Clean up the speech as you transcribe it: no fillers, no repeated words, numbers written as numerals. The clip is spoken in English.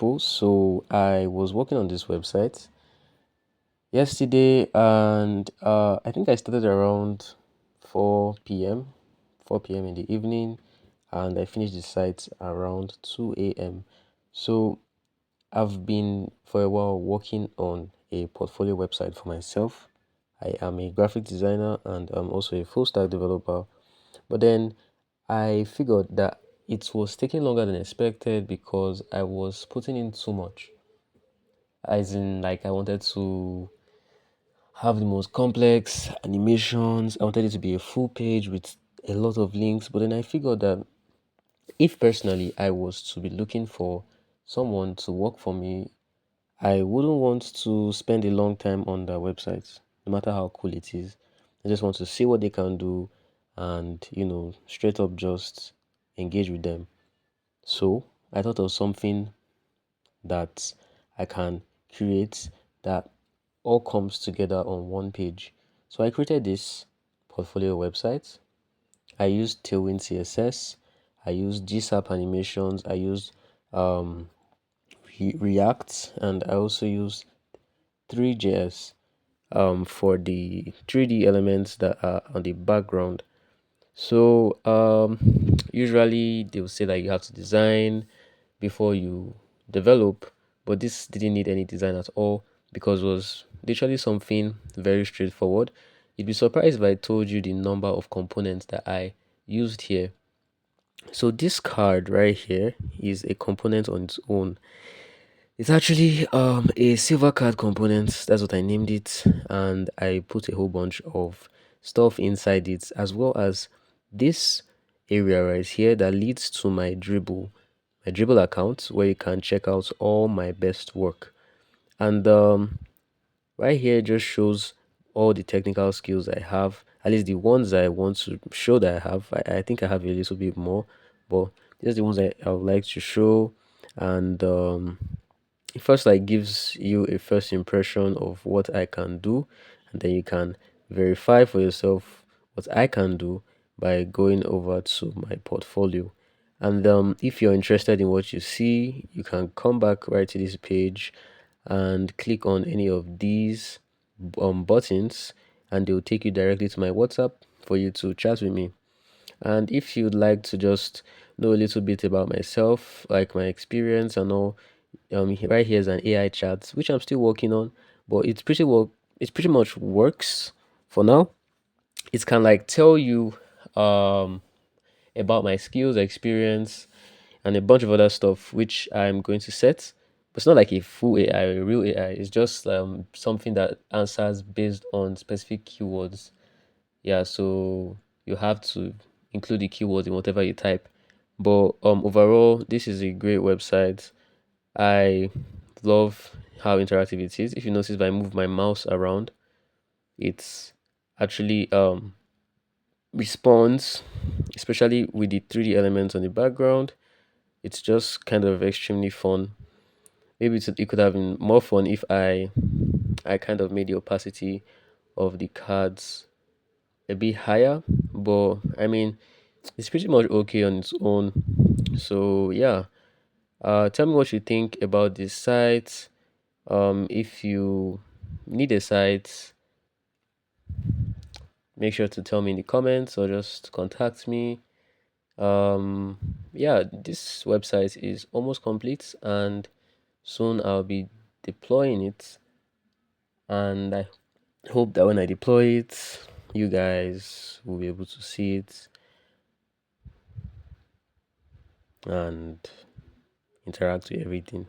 people. So I was working on this website yesterday, and I think I started around 4 p.m. 4 p.m. in the evening, and I finished the site around 2 a.m. So I've been for a while working on a portfolio website for myself. I am a graphic designer and I'm also a full stack developer. But then I figured that it was taking longer than expected because I was putting in too much. As in, like, I wanted to have the most complex animations. I wanted it to be a full page with a lot of links. But then I figured that if personally I was to be looking for someone to work for me, I wouldn't want to spend a long time on their website, no matter how cool it is. I just want to see what they can do and, straight up just engage with them. So I thought of something that I can create that all comes together on one page. So I created this portfolio website. I used Tailwind CSS. I used GSAP animations. I used um, React, and I also used Three.js for the 3D elements that are on the background. So usually they will say that you have to design before you develop, but this didn't need any design at all because it was literally something very straightforward. You'd be surprised if I told you the number of components that I used here. So this card right here is a component on its own. It's actually a silver card component. That's what I named it, and I put a whole bunch of stuff inside it, as well as this area right here that leads to my dribble account, where you can check out all my best work. And right here just shows all the technical skills I have, at least the ones I want to show that I have. I think I have a little bit more, but these are the ones I would like to show. And it first like gives you a first impression of what I can do, and then you can verify for yourself what I can do by going over to my portfolio. And if you're interested in what you see, you can come back right to this page and click on any of these buttons, and they'll take you directly to my WhatsApp for you to chat with me. And if you'd like to just know a little bit about myself, like my experience and all, right here is an AI chat, which I'm still working on, but it's pretty much works for now. It can like tell you um about my skills, experience, and a bunch of other stuff which I'm going to set. But it's not like a full AI, a real AI. It's just something that answers based on specific keywords. Yeah, so you have to include the keywords in whatever you type. But overall, this is a great website. I love how interactive it is. If you notice, if I move my mouse around, it's actually responds, especially with the 3D elements on the background. It's just kind of extremely fun. Maybe it could have been more fun if I kind of made the opacity of the cards a bit higher, but I mean it's pretty much okay on its own. So yeah, tell me what you think about this site. If you need a site, make sure to tell me in the comments or just contact me. Um, yeah, this website is almost complete, and soon I'll be deploying it. And I hope that when I deploy it, you guys will be able to see it and interact with everything.